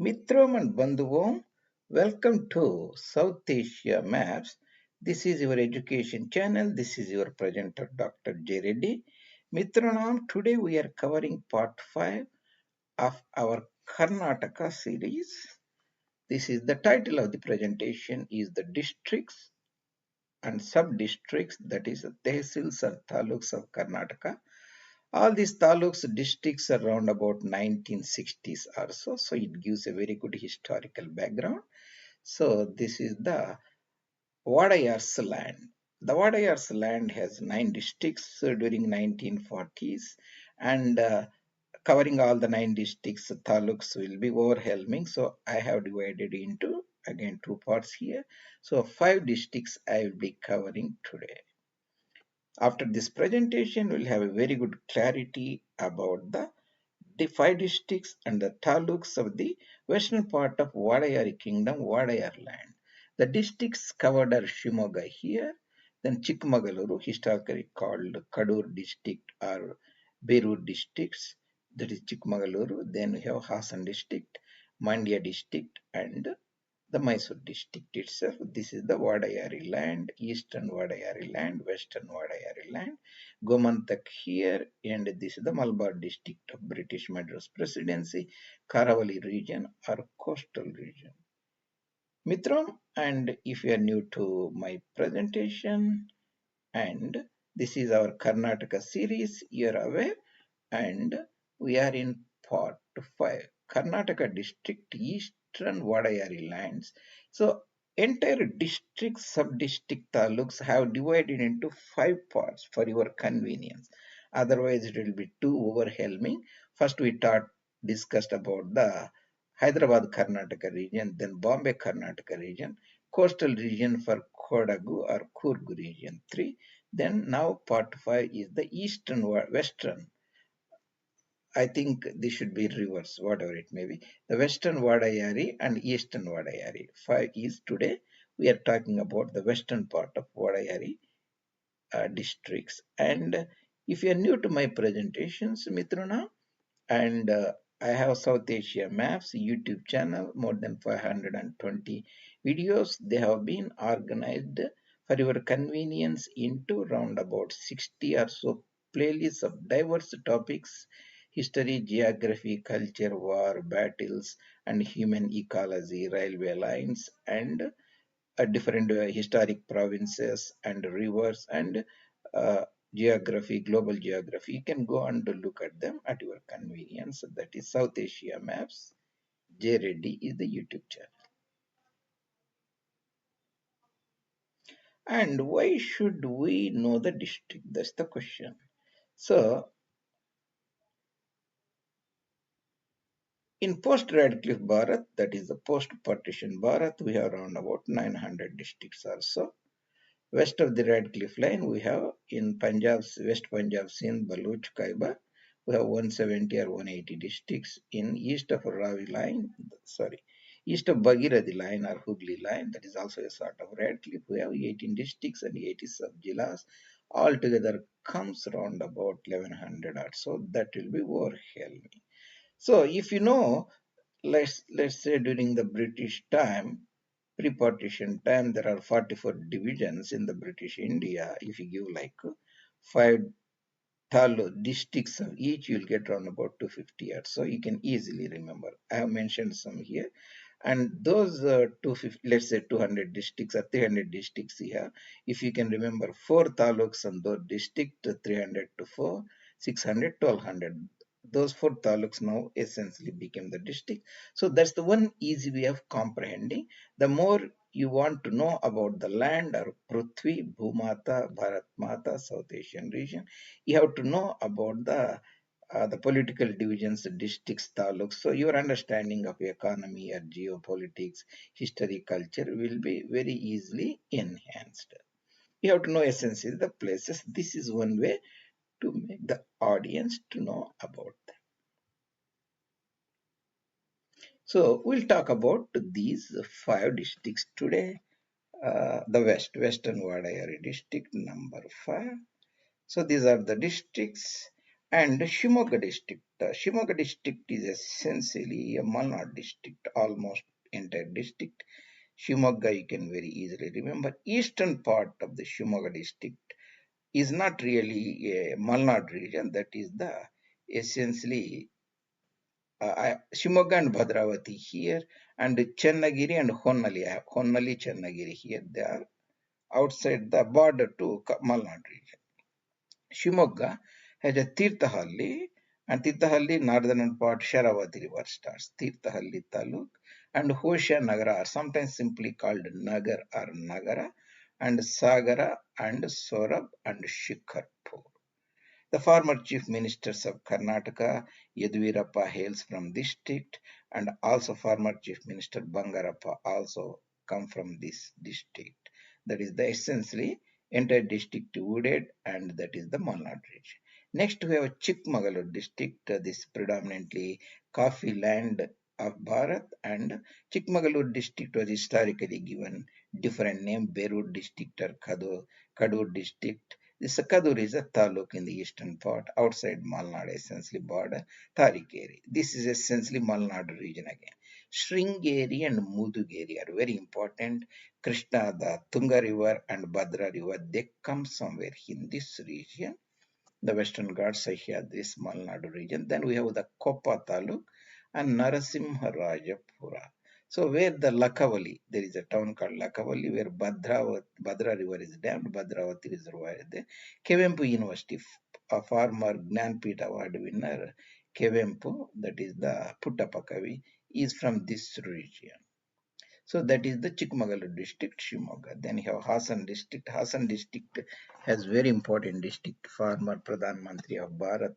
Mitram and Bandhuvam, welcome to South Asia Maps. This is your education channel. This is your presenter, Dr. J. Reddy. Mitranam, today we are covering part 5 of our Karnataka series. This is the title of the presentation is the districts and sub-districts, that is the TEHSILS and Taluks of Karnataka. All these taluks districts are around about 1960s or so, so it gives a very good historical background. So this is the Wadayar's land. The Wadayar's land has 9 districts during 1940s, and covering all the 9 districts, taluks will be overwhelming. So I have divided into again 2 parts here. So 5 districts I will be covering today. After this presentation, we'll have a very good clarity about the 5 districts and the taluks of the western part of Wadayari kingdom, Wadayar land. The districts covered are Shimoga here, then Chikmagaluru, historically called Kadur district or Berur districts, that is Chikmagaluru. Then we have Hassan district, Mandya district, and the Mysore district itself. This is the Wadayari land, eastern Wadayari land, western Wadayari land, Gomantak here, and this is the Malabar district of British Madras Presidency, Karavali region or coastal region. Mitram, and if you are new to my presentation, and this is our Karnataka series, you are aware, and we are in part 5, Karnataka district, eastern Wadayari lands. So entire district, sub-district taluks have divided into 5 parts for your convenience. Otherwise it will be too overwhelming. First we discussed about the Hyderabad Karnataka region, then Bombay Karnataka region, coastal region for Kodagu or Kurg region 3. Then now part 5 is the eastern, western. I think this should be reverse, whatever it may be. The western Wadayari and eastern Wadayari. 5 is today. We are talking about the western part of Wadayari districts. And if you are new to my presentations, Mitruna, and I have South Asia Maps YouTube channel, more than 520 videos. They have been organized for your convenience into round about 60 or so playlists of diverse topics: history, geography, culture, war, battles, and human ecology, railway lines, and different historic provinces and rivers and uh, geography, global geography. You can go and look at them at your convenience. That is South Asia Maps. J Reddy is the YouTube channel. And why should we know the district? That's the question. So, in post-Radcliffe Bharat, that is the post-partition Bharat, we have around about 900 districts or so. West of the Radcliffe line, we have in Punjab, West Punjab, Sindh, Baluch, Khyber, we have 170 or 180 districts. In east of Ravi line, east of Bhagirathi line or Hooghly line, that is also a sort of Radcliffe, we have 18 districts and 80 sub-jillas. Altogether comes around about 1100 or so. That will be overwhelming. So if you know, let's say during the British time, pre-partition time, there are 44 divisions in the British India. If you give like 5 districts of each, you'll get around about 250 or so. You can easily remember. I have mentioned some here. And those 250, let's say 200 districts or 300 districts here, if you can remember 4 taluks on those district, 300 to 4, 600, 1200. Those 4 taluks now essentially became the district. So that's the one easy way of comprehending. The more you want to know about the land or Prithvi, Bhumata, Bharat Mata, South Asian region, you have to know about the political divisions, districts, taluks. So your understanding of economy or geopolitics, history, culture will be very easily enhanced. You have to know essentially the places. This is one way to make the audience to know about them. So we'll talk about these 5 districts today. The Western Wadayari district number 5. So these are the districts, And Shimoga district. Shimoga district is essentially a Malnad district, almost entire district. Shimoga you can very easily remember. Eastern part of the Shimoga district is not really a Malnad region. That is the essentially Shimoga and Bhadravati here, and Chennagiri and Honnali. Honnali, Chennagiri here. They are outside the border to Malnad region. Shimoga has a Tirthahalli, and Tirthahalli, northern part, Sharavati river starts. Tirthahalli Taluk and Hosha Nagara are sometimes simply called Nagar or Nagara, and Sagara and Sorab and Shikharpur. The former chief ministers of Karnataka, Yeduvirappa, hails from this district, and also former chief minister Bangarappa also come from this district. That is the essentially entire district wooded, and that is the Malnad region. Next, we have Chikmagalur district. This predominantly coffee land of Bharat, and Chikmagalur district was historically given different name, Berur district or Kadur district. This Kadur is a taluk in the eastern part, outside Malnad, essentially border Tarikeri. This is essentially Malnad region again. Sringeri and Mudugeri are very important. Krishna, the Tunga river and Bhadra river, they come somewhere in this region. The Western Ghats, Sahyadris, Malnad region. Then we have the Koppa Taluk and Narasimharajapura. So where the Lakavali, there is a town called Lakavali where Bhadra river is dammed, Bhadravati reservoir is there. Kevempu University, a former Gnanpith award winner, Kevempu, that is the Puttapakavi, is from this region. So that is the Chikmagalur district, Shimoga. Then you have Hassan district. Hassan district has very important district. Former Pradhan Mantri of Bharat,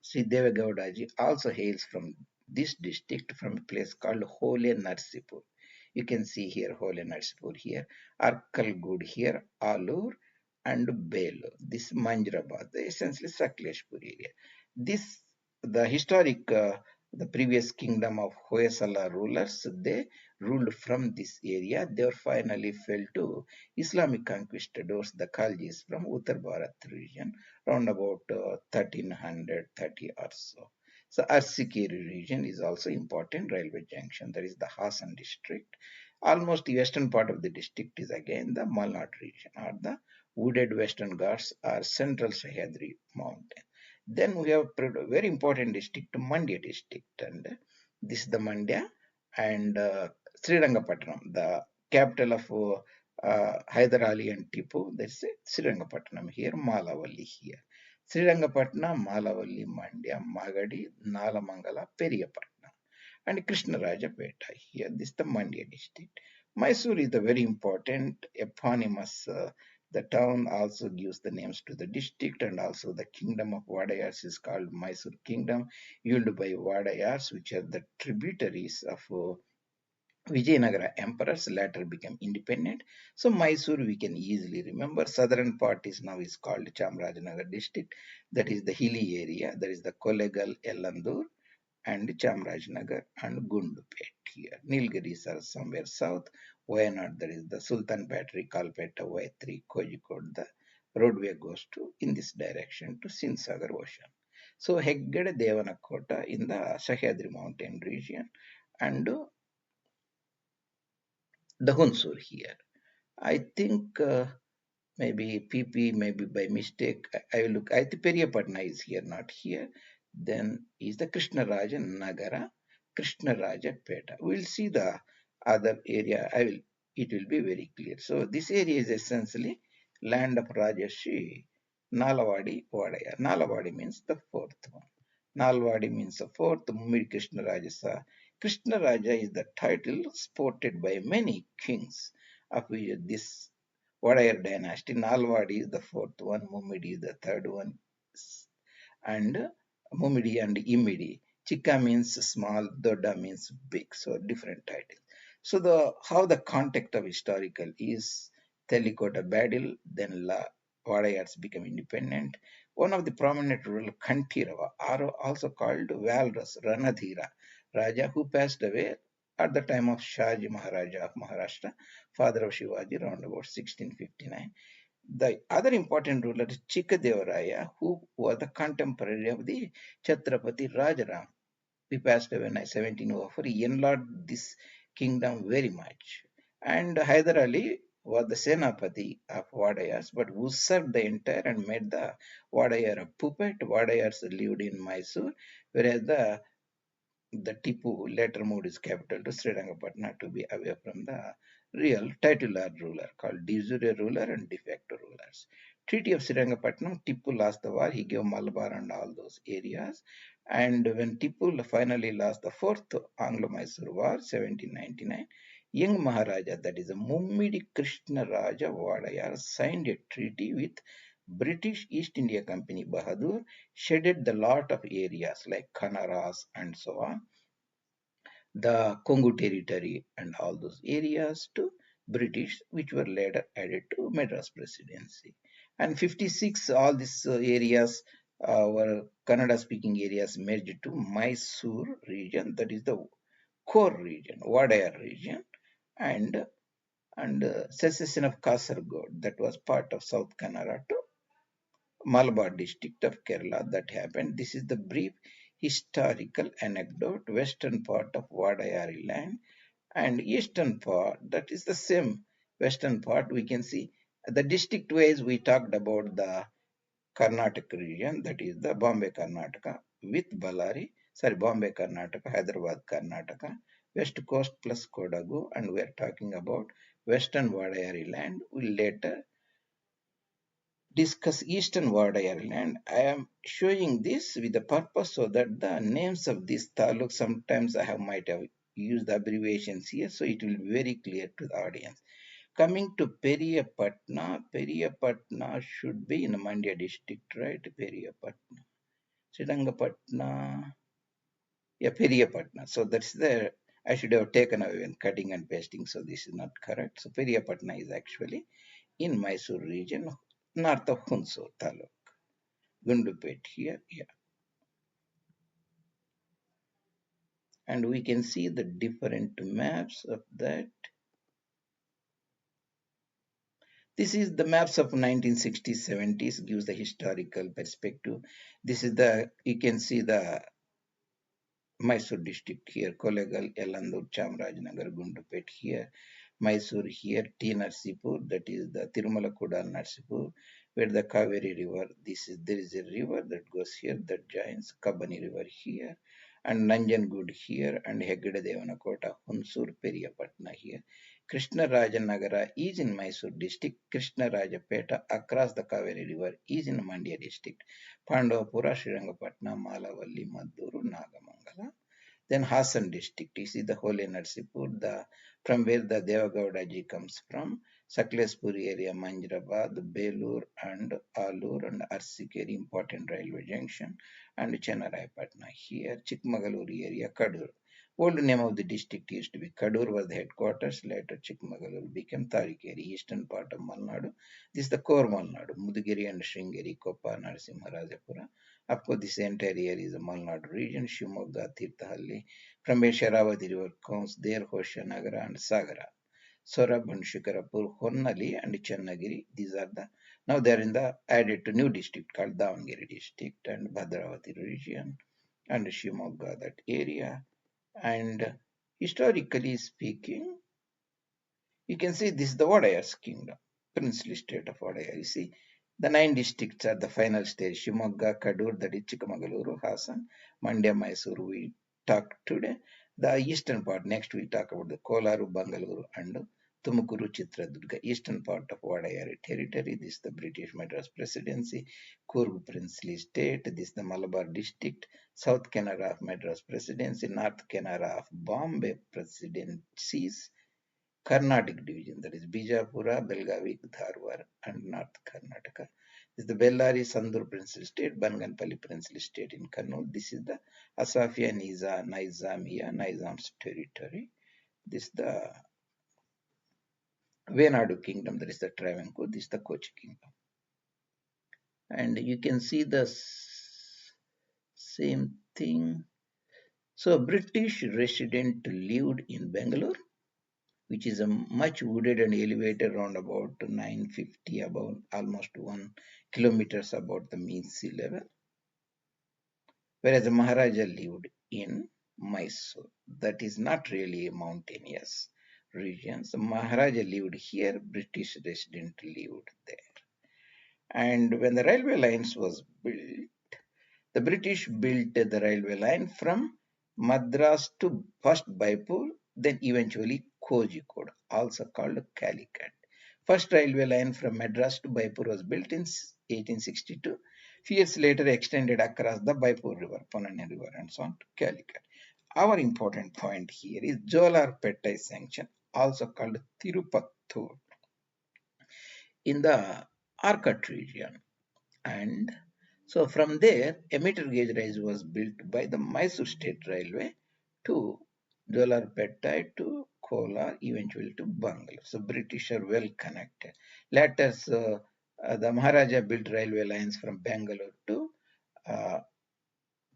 Sri Devegowdaji, also hails from this district from a place called Hole Narsipur. You can see here Hole Narsipur here, Arkalgud here, Alur and Belur. This Manjrabad, essentially Sakleshpur area. This the historic the previous kingdom of Hoysala rulers, they ruled from this area. They were finally fell to Islamic conquistadors, the Khaljis from Uttar Bharat region, around about 1330 or so. So Arsikeri region is also important railway junction. That is the Hassan district. Almost the western part of the district is again the Malnad region or the wooded western Ghats or central Sahyadri mountain. Then we have very important district, Mandya district, and this is the Mandya and Srirangapatnam, the capital of Hyder Ali and Tipu. That's it, Srirangapatnam here, Malavalli here. Srirangapatnam, Malavalli, Mandya, Magadi, Nalamangala, Periyapatnam and Krishnarajapeta here. This is the Mandya district. Mysore is the very important eponymous. The town also gives the names to the district, and also the kingdom of Wadayars is called Mysore Kingdom, ruled by Wadayars, which are the tributaries of Vijayanagara emperors, later became independent. So Mysore we can easily remember. Southern part is now is called Chamrajanagar district. That is the hilly area. That is the Kollegal, Ellandur and Chamrajnagar and Gundupet here. Nilgiris are somewhere south. Wayanad, that is the Sultan Battery, Kalpetta, Vaitri, Kozhikode. The roadway goes to in this direction to Sindsagar Ocean. So Heggade Devanakota in the Sahyadri mountain region and the Hunsur here. I think maybe PP, maybe by mistake. I will look. I think Periyapatna is here, not here. Then is the Krishnaraja Nagara, Krishnaraja Peta. We'll see the other area. It will be very clear. So this area is essentially land of Rajashi, Nalawadi, Vadaya. Nalawadi means the fourth one. Nalwadi means the fourth. Mummidi Krishnaraja. Krishnaraja is the title sported by many kings of which this Wadayar dynasty. Nalwadi is the fourth one, Mummidi is the third one, and Mummidi and Imidi. Chikka means small, Dodda means big, so different titles. So the how the context of historical is Telikota battle, then Wadayars become independent. One of the prominent ruler Kantirava, also called Valrus Ranadhira, Raja who passed away at the time of Shaji Maharaja of Maharashtra, father of Shivaji, around about 1659. The other important ruler is Chikadevaraya, who was the contemporary of the Chhatrapati Rajaram. He passed away in 1704. He enlarged this kingdom very much. And Hyder Ali was the Senapati of Wadayars, but usurped the entire and made the Wadayar a puppet. Wadayars lived in Mysore, whereas the Tipu later moved his capital to Srirangapatna to be away from the real titular ruler called de jure ruler and de facto rulers. Treaty of Srirangapatnam, Tipu lost the war. He gave Malabar and all those areas. And when Tipu finally lost the fourth Anglo-Mysore war, 1799, young Maharaja, that is a Mummidi Krishna Raja Wadayar, signed a treaty with British East India Company Bahadur, shedded the lot of areas like Kanaras and so on, the Congo territory and all those areas to British, which were later added to Madras Presidency. And 56, all these areas were Kannada speaking areas merged to Mysore region, that is the core region, Wadayar region, and secession of Kasargod, that was part of South Kannada, to Malabar district of Kerala that happened. This is the brief historical anecdote. Western part of Wadayari land and eastern part, that is the same western part. We can see the district wise we talked about the Karnataka region, that is the Bombay Karnataka with Ballari, sorry, Bombay Karnataka, Hyderabad Karnataka, west coast plus Kodagu, and we are talking about western Wadayari land. We later discuss eastern Wadayar land. I am showing this with the purpose so that the names of these taluks, sometimes I might have used the abbreviations here, so it will be very clear to the audience. Coming to Periyapatna, Periyapatna should be in Mandya district, right? Periyapatna. Srirangapatna, yeah, Periyapatna. So that's the, I should have taken away when cutting and pasting, so this is not correct. So Periyapatna is actually in Mysore region, north of Hunsur Taluk. Gundupet here, yeah. And we can see the different maps of that. This is the maps of 1960s, 70s, gives the historical perspective. This is the, you can see the Mysore district here, Kolegal, Yalandur, Chamarajanagar, Gundupet here, Mysore here, T. Narsipur, that is the Tirumala Kudal Narsipur, where the Kaveri river, this is, there is a river that goes here that joins Kabani river here, and Nanjangud here, and Hegde Devanakota, Hunsur, Periyapatna here. Krishna Rajanagara is in Mysore district. Krishna Rajapeta across the Kaveri river is in Mandya district. Pandavapura, Srirangapatna, Malavalli, Madduru, Nagamangala. Then Hassan district, you see the Holy Narsipur, the from where the Devagowda ji comes from, Saklespuri area, Manjrabad, Belur and Alur and Arsikeri, important railway junction, and Chennaraipatna here, Chikmagalur area, Kadur. Old name of the district used to be Kadur, was the headquarters. Later Chikmagalur became Tarikeri, eastern part of Malnadu. This is the core Malnadu, Mudugiri and Sringeri, Koppa, Narasimharajapura. Of course, this entire area is a Malnadu region, Shimoga, Tirthahalli. From where Sharavati river comes there, Hoshanagara and Sagara. Sorab and Shikarapur, Honnali and Channagiri. These are the, now they are in the added to new district called Davangere district and Bhadravati region and Shimoga, that area. And historically speaking, you can see this is the Wadayar's kingdom, princely state of Wadayar. You see, the 9 districts are the final stage: Shimoga, Kadur, that is Chikmagaluru, Hassan, Mandya, Mysore. We talked today. The eastern part, next we talk about the Kolaru, Bangalore, and Tumukuru, Chitradurga, eastern part of Wadayari territory. This is the British Madras Presidency, Coorg princely state. This is the Malabar district, South Canara of Madras Presidency, North Canara of Bombay Presidencies, Carnatic division, that is Bijapura, Belgavi, Dharwar, and North Karnataka. This is the Bellary Sandur Princely State, Banganpalli Princely State in Kannur. This is the Asafia Nizamiya, Nizam's territory. This is the Venadu Kingdom, that is the Travancore. This is the Kochi Kingdom. And you can see the same thing. So British resident lived in Bangalore. which is a much wooded and elevated around about 950, about almost 1 kilometers above the mean sea level, whereas the Maharaja lived in Mysore. That is not really a mountainous region. So Maharaja lived here, British resident lived there. And when the railway lines was built, the British built the railway line from Madras to first Baipur, then eventually Kozhikode, also called Calicut. First railway line from Madras to Baipur was built in 1862. Few years later, extended across the Baipur River, Ponani River, and so on to Calicut. Our important point here is Jolarpettai sanction, also called Tirupattur, in the Arcot region. And so from there, a meter gauge railway was built by the Mysore State Railway to Jolarpettai to Kolar, eventually to Bangalore. So British are well connected. Later, the Maharaja built railway lines from Bangalore uh,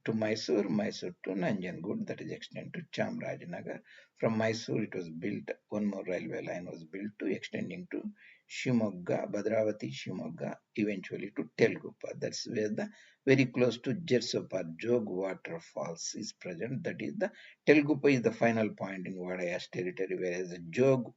to Mysore, Mysore to Nanjangud, that is extended to Chamarajanagar. From Mysore, it was built, one more railway line was built to extending to Shimogga, Bhadravati, Shimogga, eventually to Telgupa. That's where the very close to Jersopar, Jog waterfalls is present. That is the Telgupa is the final point in Wadayari territory, whereas the Jog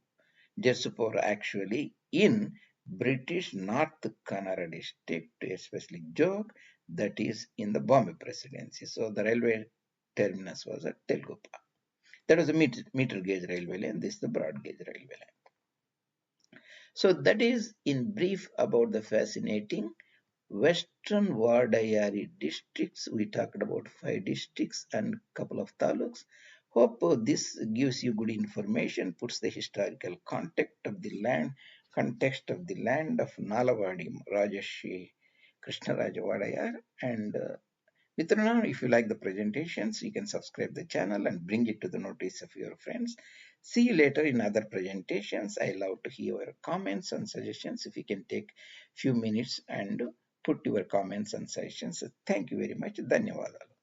Jersopar actually in British North Kannada district, especially Jog, that is in the Bombay Presidency. So the railway terminus was at Telgupa. That was a meter gauge railway line. This is the broad gauge railway line. So that is in brief about the fascinating Western Wadayari districts. We talked about 5 districts and couple of taluks. Hope this gives you good information, puts the historical context of the land of Nalawadi Rajashi Krishnaraja Wadayar. And Mitrana, if you like the presentations, you can subscribe the channel and bring it to the notice of your friends. See you later in other presentations. I love to hear your comments and suggestions. If you can take few minutes and put your comments and suggestions. Thank you very much. Dhanyawadalu.